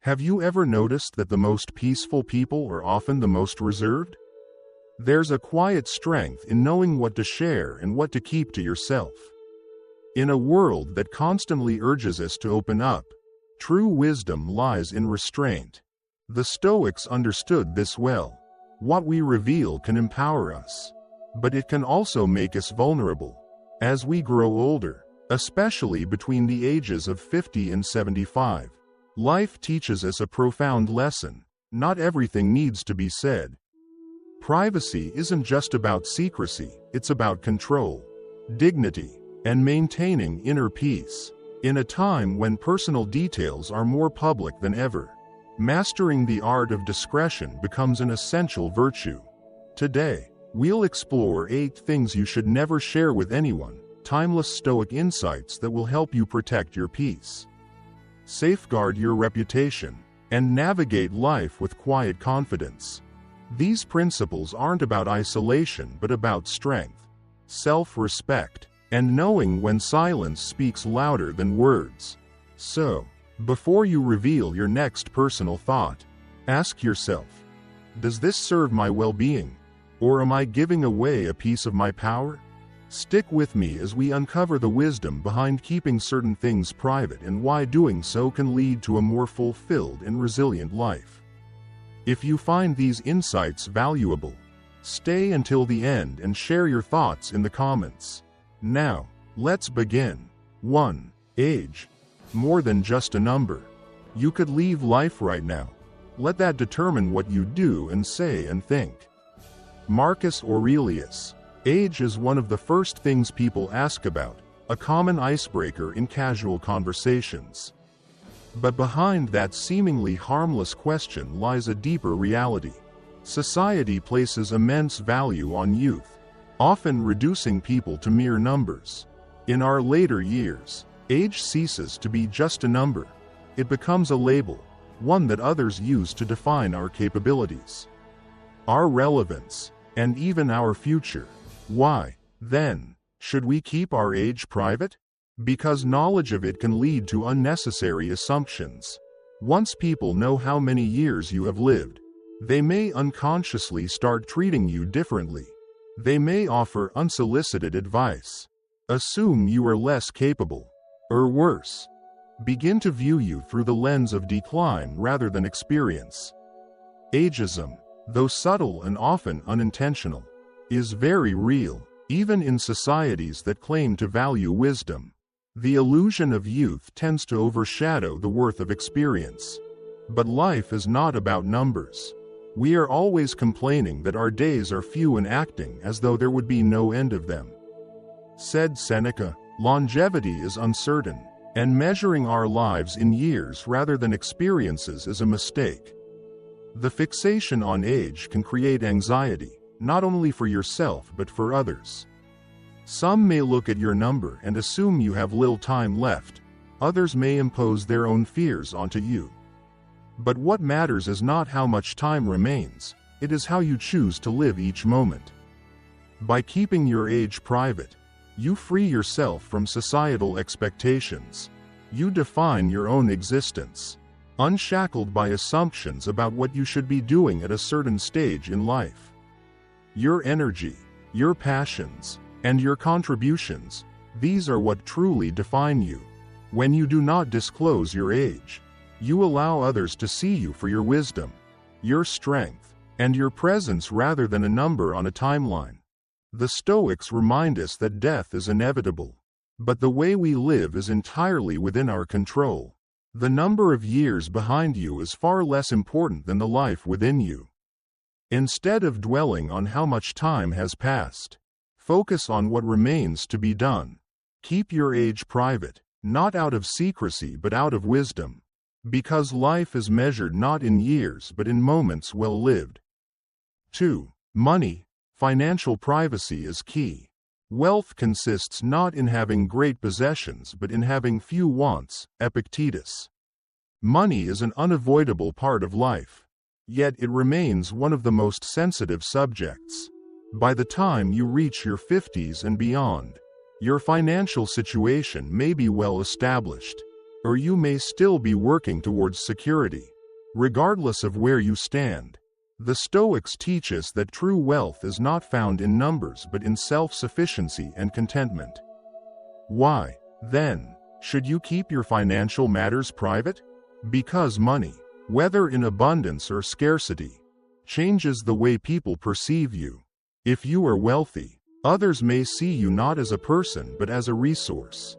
Have you ever noticed that the most peaceful people are often the most reserved? There's a quiet strength in knowing what to share and what to keep to yourself. In a world that constantly urges us to open up, true wisdom lies in restraint. The Stoics understood this well. What we reveal can empower us, but it can also make us vulnerable. As we grow older, especially between the ages of 50 and 75, life teaches us a profound lesson. Not everything needs to be said. Privacy isn't just about secrecy, it's about control, dignity, and maintaining inner peace. In a time when personal details are more public than ever, mastering the art of discretion becomes an essential virtue. Today, we'll explore 8 things you should never share with anyone, timeless Stoic insights that will help you protect your peace, safeguard your reputation, and navigate life with quiet confidence. These principles aren't about isolation but about strength, self-respect, and knowing when silence speaks louder than words. So, before you reveal your next personal thought, ask yourself, does this serve my well-being? Or am I giving away a piece of my power? Stick with me as we uncover the wisdom behind keeping certain things private and why doing so can lead to a more fulfilled and resilient life. If you find these insights valuable, stay until the end and share your thoughts in the comments. Now, let's begin. 1. Age. More than just a number. You could leave life right now. Let that determine what you do and say and think. Marcus Aurelius. Age is one of the first things people ask about, a common icebreaker in casual conversations. But behind that seemingly harmless question lies a deeper reality. Society places immense value on youth, often reducing people to mere numbers. In our later years, age ceases to be just a number. It becomes a label, one that others use to define our capabilities, our relevance, and even our future. Why, then, should we keep our age private? Because knowledge of it can lead to unnecessary assumptions. Once people know how many years you have lived, they may unconsciously start treating you differently. They may offer unsolicited advice, assume you are less capable, or worse, begin to view you through the lens of decline rather than experience. Ageism, though subtle and often unintentional, is very real, even in societies that claim to value wisdom. The illusion of youth tends to overshadow the worth of experience. But life is not about numbers. We are always complaining that our days are few and acting as though there would be no end of them. Said Seneca, longevity is uncertain, and measuring our lives in years rather than experiences is a mistake. The fixation on age can create anxiety, not only for yourself but for others. Some may look at your number and assume you have little time left. Others may impose their own fears onto you. But what matters is not how much time remains, it is how you choose to live each moment. By keeping your age private, you free yourself from societal expectations. You define your own existence, unshackled by assumptions about what you should be doing at a certain stage in life. Your energy, your passions, and your contributions, these are what truly define you. When you do not disclose your age, you allow others to see you for your wisdom, your strength, and your presence rather than a number on a timeline. The Stoics remind us that death is inevitable, but the way we live is entirely within our control. The number of years behind you is far less important than the life within you. Instead of dwelling on how much time has passed, focus on what remains to be done. Keep your age private, not out of secrecy but out of wisdom, because life is measured not in years but in moments well lived. 2. Money. Financial privacy is key. Wealth consists not in having great possessions but in having few wants. Epictetus. Money is an unavoidable part of life. Yet it remains one of the most sensitive subjects. By the time you reach your 50s and beyond, your financial situation may be well established, or you may still be working towards security. regardless of where you stand. The Stoics teach us that true wealth is not found in numbers but in self-sufficiency and contentment. Why, then, should you keep your financial matters private? Because money, whether in abundance or scarcity, changes the way people perceive you. If you are wealthy, others may see you not as a person but as a resource.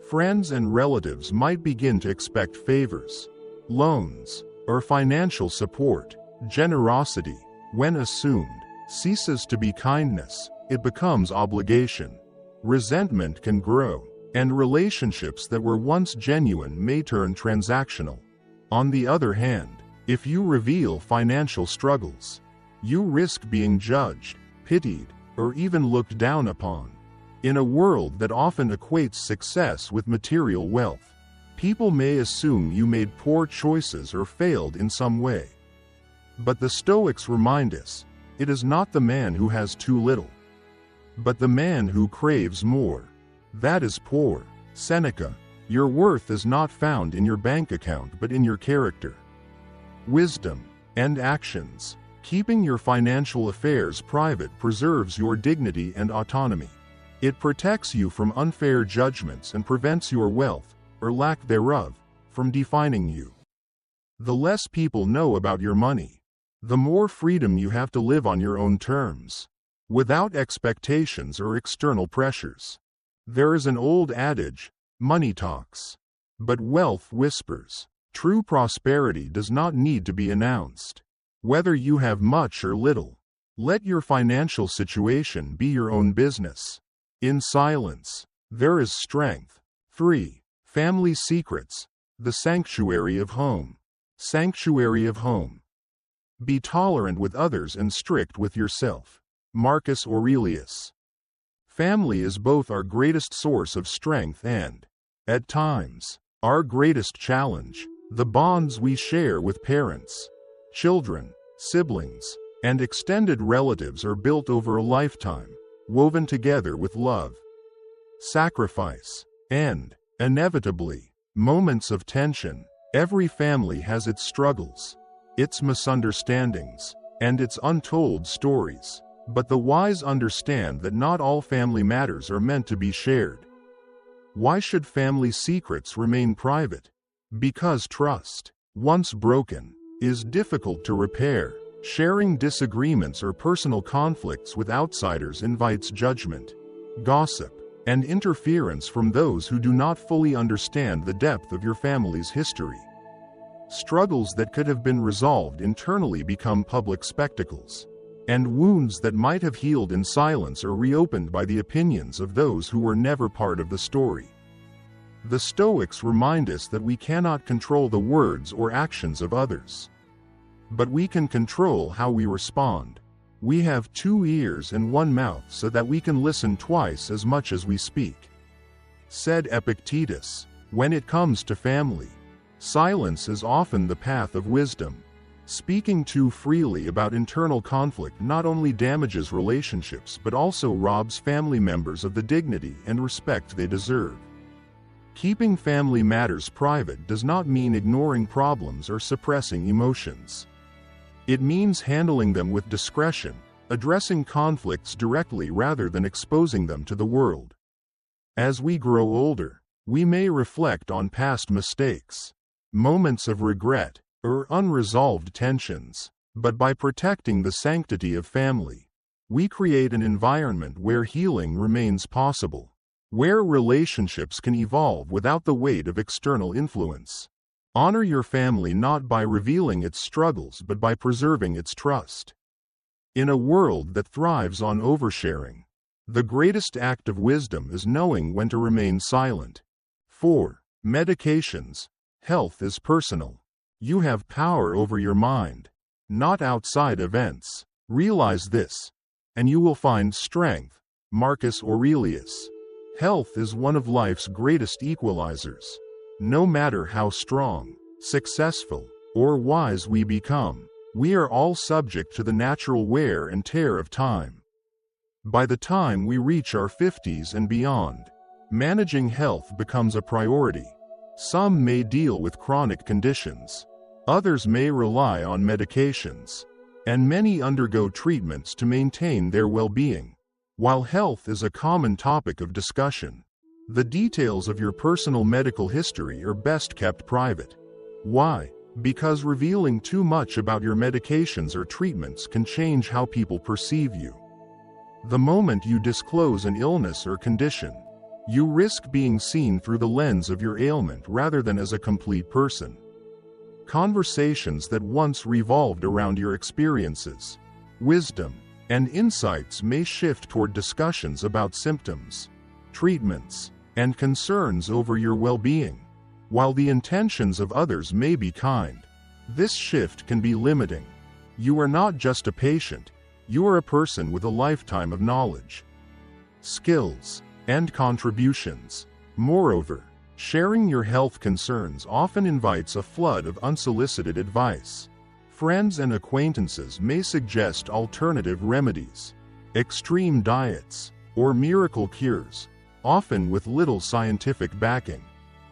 Friends and relatives might begin to expect favors, loans, or financial support. Generosity, when assumed, ceases to be kindness, it becomes obligation. Resentment can grow, and relationships that were once genuine may turn transactional. On the other hand, if you reveal financial struggles, you risk being judged, pitied, or even looked down upon. In a world that often equates success with material wealth, people may assume you made poor choices or failed in some way. But the Stoics remind us, it is not the man who has too little, but the man who craves more. That is poor. Seneca, your worth is not found in your bank account but in your character, wisdom, and actions. Keeping your financial affairs private preserves your dignity and autonomy. It protects you from unfair judgments and prevents your wealth, or lack thereof, from defining you. The less people know about your money, the more freedom you have to live on your own terms, without expectations or external pressures. There is an old adage, money talks, but wealth whispers. True prosperity does not need to be announced. Whether you have much or little, let your financial situation be your own business. In silence, there is strength. 3. Family secrets. The sanctuary of home. Sanctuary of home. Be tolerant with others and strict with yourself. Marcus Aurelius. Family is both our greatest source of strength and, at times, our greatest challenge. The bonds we share with parents, children, siblings, and extended relatives are built over a lifetime, woven together with love, sacrifice, and, inevitably, moments of tension. Every family has its struggles, its misunderstandings, and its untold stories. But the wise understand that not all family matters are meant to be shared. Why should family secrets remain private? Because trust, once broken, is difficult to repair. Sharing disagreements or personal conflicts with outsiders invites judgment, gossip, and interference from those who do not fully understand the depth of your family's history. Struggles that could have been resolved internally become public spectacles, and wounds that might have healed in silence are reopened by the opinions of those who were never part of the story. The Stoics remind us that we cannot control the words or actions of others, but we can control how we respond. We have 2 ears and 1 mouth so that we can listen twice as much as we speak. Said Epictetus, when it comes to family, silence is often the path of wisdom. Speaking too freely about internal conflict not only damages relationships but also robs family members of the dignity and respect they deserve. Keeping family matters private does not mean ignoring problems or suppressing emotions. It means handling them with discretion, addressing conflicts directly rather than exposing them to the world. As we grow older, we may reflect on past mistakes, moments of regret, or unresolved tensions, but by protecting the sanctity of family, we create an environment where healing remains possible, where relationships can evolve without the weight of external influence. Honor your family not by revealing its struggles but by preserving its trust. In a world that thrives on oversharing, the greatest act of wisdom is knowing when to remain silent. 4. Medications. Health is personal. You have power over your mind, not outside events. Realize this, and you will find strength. Marcus Aurelius. Health is one of life's greatest equalizers. No matter how strong, successful, or wise we become, we are all subject to the natural wear and tear of time. By the time we reach our 50s and beyond, managing health becomes a priority. Some may deal with chronic conditions. Others may rely on medications, and many undergo treatments to maintain their well-being. While health is a common topic of discussion, the details of your personal medical history are best kept private. Why? Because revealing too much about your medications or treatments can change how people perceive you. The moment you disclose an illness or condition, you risk being seen through the lens of your ailment rather than as a complete person. Conversations that once revolved around your experiences, wisdom, and insights may shift toward discussions about symptoms, treatments, and concerns over your well-being. While the intentions of others may be kind, this shift can be limiting. You are not just a patient, you are a person with a lifetime of knowledge, skills, and contributions. Moreover, sharing your health concerns often invites a flood of unsolicited advice. Friends and acquaintances may suggest alternative remedies, extreme diets, or miracle cures, often with little scientific backing.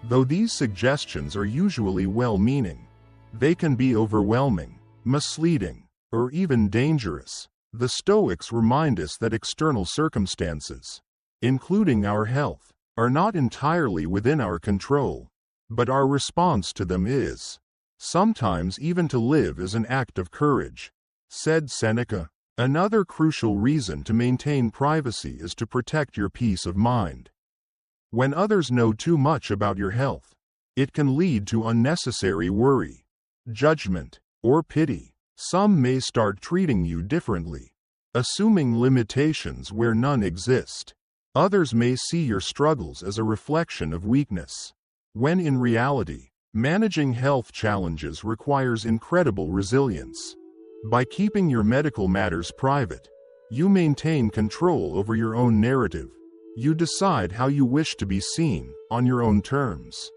Though these suggestions are usually well-meaning, they can be overwhelming, misleading, or even dangerous. The Stoics remind us that external circumstances, including our health, are not entirely within our control, but our response to them is. Sometimes even to live is an act of courage, said Seneca. Another crucial reason to maintain privacy is to protect your peace of mind. When others know too much about your health, it can lead to unnecessary worry, judgment, or pity. Some may start treating you differently, assuming limitations where none exist. Others may see your struggles as a reflection of weakness, when in reality, managing health challenges requires incredible resilience. By keeping your medical matters private, you maintain control over your own narrative. You decide how you wish to be seen, on your own terms,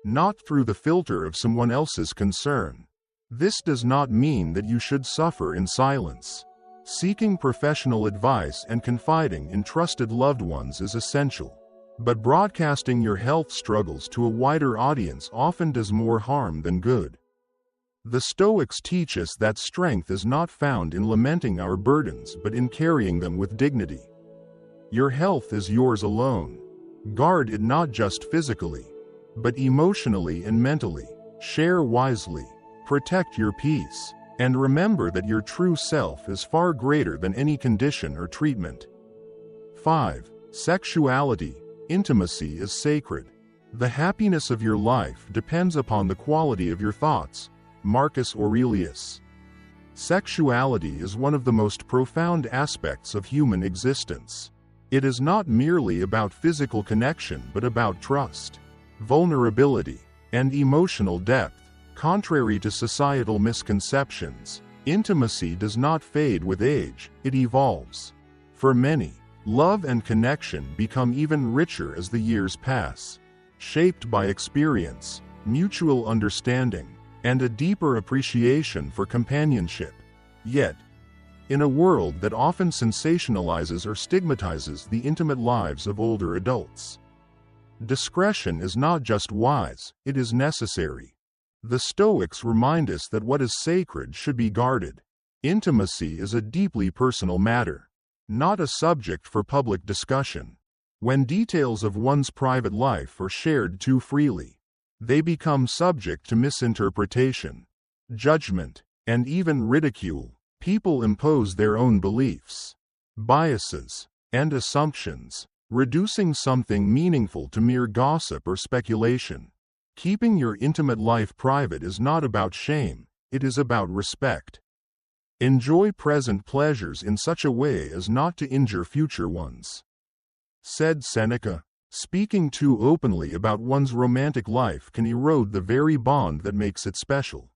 not through the filter of someone else's concern. This does not mean that you should suffer in silence. Seeking professional advice and confiding in trusted loved ones is essential, but broadcasting your health struggles to a wider audience often does more harm than good. The Stoics teach us that strength is not found in lamenting our burdens but in carrying them with dignity. Your health is yours alone. Guard it not just physically, but emotionally and mentally. Share wisely, protect your peace, and remember that your true self is far greater than any condition or treatment. 5. Sexuality. Intimacy is sacred. The happiness of your life depends upon the quality of your thoughts. Marcus Aurelius. Sexuality is one of the most profound aspects of human existence. It is not merely about physical connection but about trust, vulnerability, and emotional depth. Contrary to societal misconceptions, intimacy does not fade with age, it evolves. For many, love and connection become even richer as the years pass, shaped by experience, mutual understanding, and a deeper appreciation for companionship. Yet, in a world that often sensationalizes or stigmatizes the intimate lives of older adults, discretion is not just wise, it is necessary. The Stoics remind us that what is sacred should be guarded. Intimacy is a deeply personal matter, not a subject for public discussion. When details of one's private life are shared too freely, they become subject to misinterpretation, judgment, and even ridicule. People impose their own beliefs, biases, and assumptions, reducing something meaningful to mere gossip or speculation. Keeping your intimate life private is not about shame, it is about respect. Enjoy present pleasures in such a way as not to injure future ones, said Seneca. Speaking too openly about one's romantic life can erode the very bond that makes it special.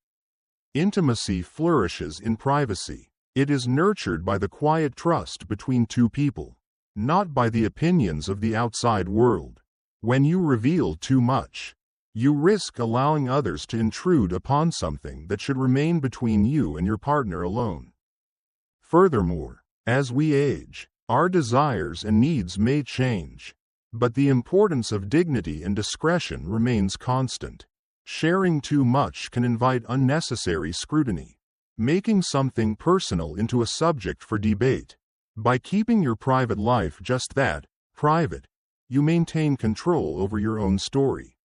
Intimacy flourishes in privacy. It is nurtured by the quiet trust between two people, not by the opinions of the outside world. When you reveal too much, you risk allowing others to intrude upon something that should remain between you and your partner alone. Furthermore, as we age, our desires and needs may change, but the importance of dignity and discretion remains constant. Sharing too much can invite unnecessary scrutiny, making something personal into a subject for debate. By keeping your private life just that, private, you maintain control over your own story.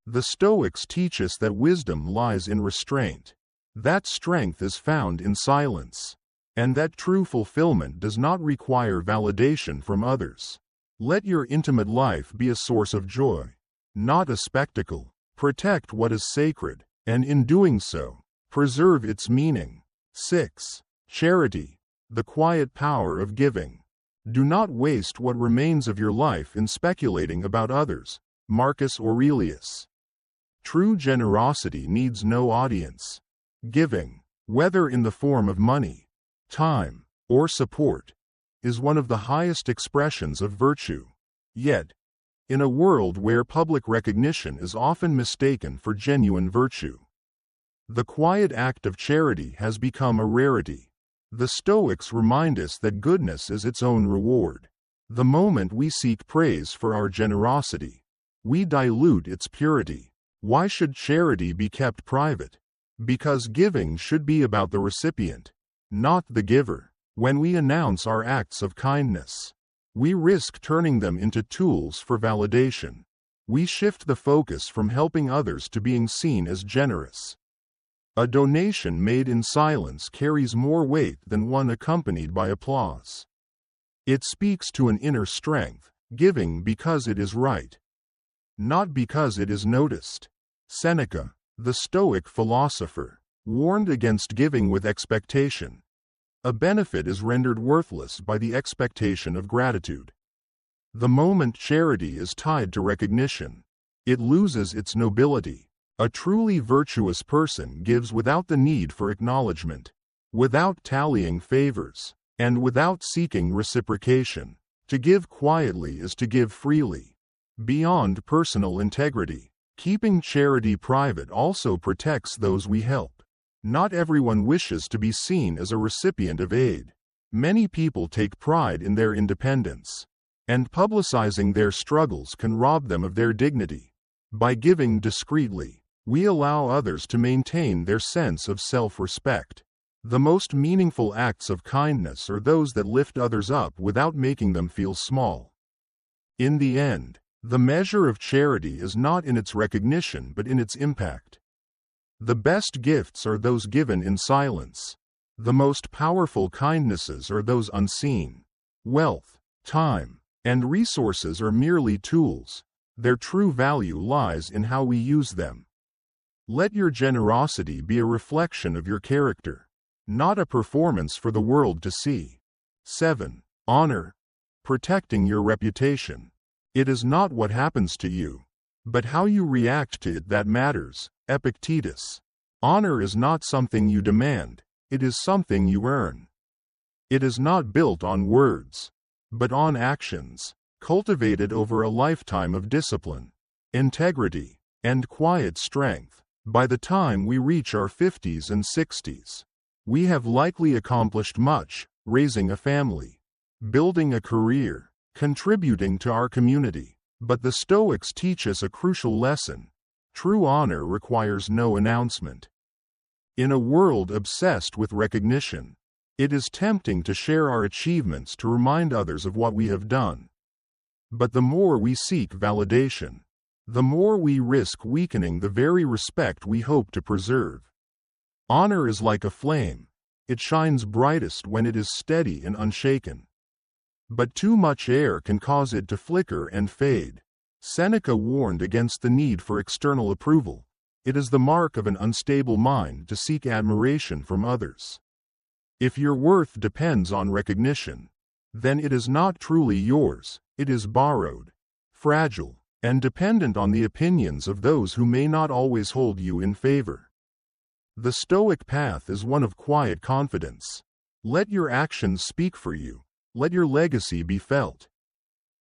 The Stoics teach us that wisdom lies in restraint, that strength is found in silence, and that true fulfillment does not require validation from others. Let your intimate life be a source of joy, not a spectacle. Protect what is sacred, and in doing so, preserve its meaning. 6. Charity, the quiet power of giving. Do not waste what remains of your life in speculating about others. Marcus Aurelius. True generosity needs no audience. Giving, whether in the form of money, time, or support, is one of the highest expressions of virtue. Yet, in a world where public recognition is often mistaken for genuine virtue, the quiet act of charity has become a rarity. The Stoics remind us that goodness is its own reward. The moment we seek praise for our generosity, we dilute its purity. Why should charity be kept private? Because giving should be about the recipient, not the giver. When we announce our acts of kindness, we risk turning them into tools for validation. We shift the focus from helping others to being seen as generous. A donation made in silence carries more weight than one accompanied by applause. It speaks to an inner strength, giving because it is right, not because it is noticed. Seneca, the Stoic philosopher, warned against giving with expectation. A benefit is rendered worthless by the expectation of gratitude. The moment charity is tied to recognition, it loses its nobility. A truly virtuous person gives without the need for acknowledgement, without tallying favors, and without seeking reciprocation. To give quietly is to give freely, beyond personal integrity. Keeping charity private also protects those we help. Not everyone wishes to be seen as a recipient of aid. Many people take pride in their independence, and publicizing their struggles can rob them of their dignity. By giving discreetly, we allow others to maintain their sense of self-respect. The most meaningful acts of kindness are those that lift others up without making them feel small. In the end, the measure of charity is not in its recognition but in its impact. The best gifts are those given in silence. The most powerful kindnesses are those unseen. Wealth, time, and resources are merely tools. Their true value lies in how we use them. Let your generosity be a reflection of your character, not a performance for the world to see. 7. Honor, protecting your reputation. It is not what happens to you, but how you react to it that matters. Epictetus. Honor is not something you demand, it is something you earn. It is not built on words, but on actions, cultivated over a lifetime of discipline, integrity, and quiet strength. By the time we reach our 50s and 60s, we have likely accomplished much: raising a family, building a career, contributing to our community. But the Stoics teach us a crucial lesson. True honor requires no announcement. In a world obsessed with recognition, it is tempting to share our achievements to remind others of what we have done. But the more we seek validation, the more we risk weakening the very respect we hope to preserve. Honor is like a flame. It shines brightest when it is steady and unshaken. But too much air can cause it to flicker and fade. Seneca warned against the need for external approval. It is the mark of an unstable mind to seek admiration from others. If your worth depends on recognition, then it is not truly yours, it is borrowed, fragile, and dependent on the opinions of those who may not always hold you in favor. The Stoic path is one of quiet confidence. Let your actions speak for you. Let your legacy be felt,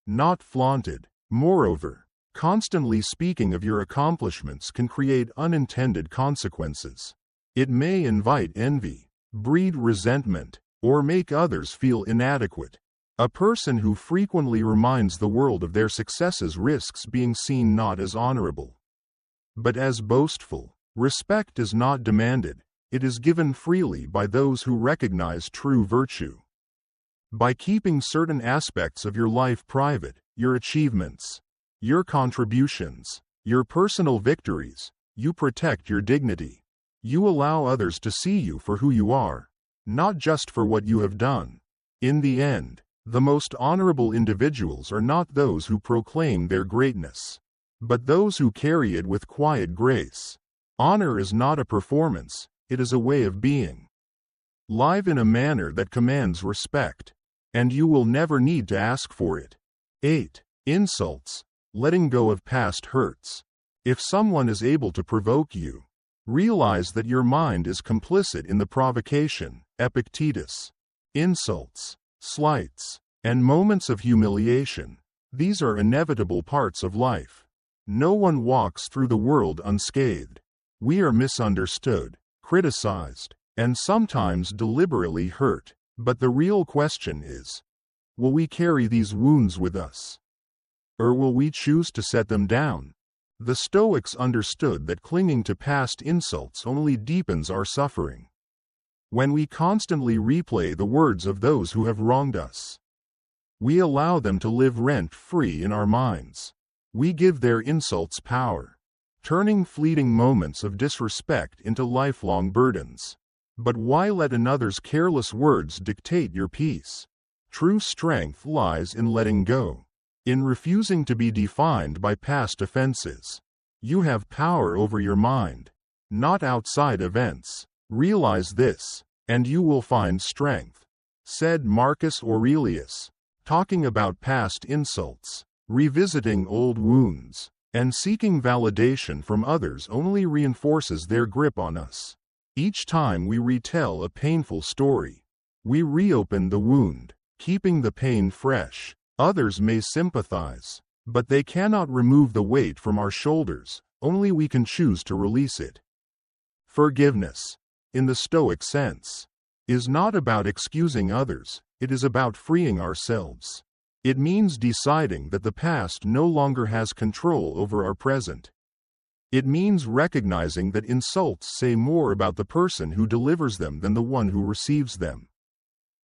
not flaunted. Moreover, constantly speaking of your accomplishments can create unintended consequences. It may invite envy, breed resentment, or make others feel inadequate. A person who frequently reminds the world of their successes risks being seen not as honorable, but as boastful. Respect is not demanded, it is given freely by those who recognize true virtue. By keeping certain aspects of your life private, your achievements, your contributions, your personal victories, you protect your dignity. You allow others to see you for who you are, not just for what you have done. In the end, the most honorable individuals are not those who proclaim their greatness, but those who carry it with quiet grace. Honor is not a performance, it is a way of being. Live in a manner that commands respect, and you will never need to ask for it. 8. Insults. Letting go of past hurts. If someone is able to provoke you, realize that your mind is complicit in the provocation. Epictetus. Insults, slights, and moments of humiliation. These are inevitable parts of life. No one walks through the world unscathed. We are misunderstood, criticized, and sometimes deliberately hurt. But the real question is, will we carry these wounds with us? Or will we choose to set them down? The Stoics understood that clinging to past insults only deepens our suffering. When we constantly replay the words of those who have wronged us, we allow them to live rent-free in our minds. We give their insults power, turning fleeting moments of disrespect into lifelong burdens. But why let another's careless words dictate your peace? True strength lies in letting go, in refusing to be defined by past offenses. You have power over your mind, not outside events. Realize this, and you will find strength, said Marcus Aurelius, talking about past insults. Revisiting old wounds and seeking validation from others only reinforces their grip on us. Each time we retell a painful story, we reopen the wound, keeping the pain fresh. Others may sympathize, but they cannot remove the weight from our shoulders. Only we can choose to release it. Forgiveness, in the Stoic sense, is not about excusing others, it is about freeing ourselves. It means deciding that the past no longer has control over our present. It means recognizing that insults say more about the person who delivers them than the one who receives them.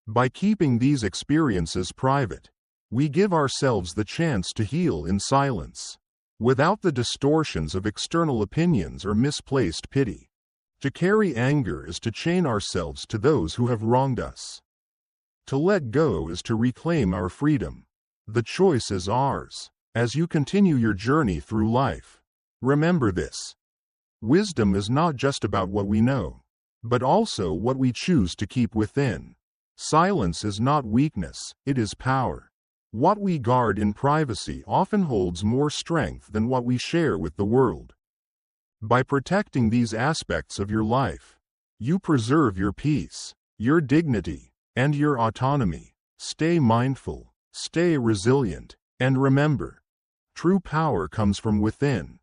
By keeping these experiences private, we give ourselves the chance to heal in silence, without the distortions of external opinions or misplaced pity. To carry anger is to chain ourselves to those who have wronged us. To let go is to reclaim our freedom. The choice is ours. As you continue your journey through life, remember this. Wisdom is not just about what we know, but also what we choose to keep within. Silence is not weakness, it is power. What we guard in privacy often holds more strength than what we share with the world. By protecting these aspects of your life, you preserve your peace, your dignity, and your autonomy. Stay mindful, stay resilient, and remember, true power comes from within,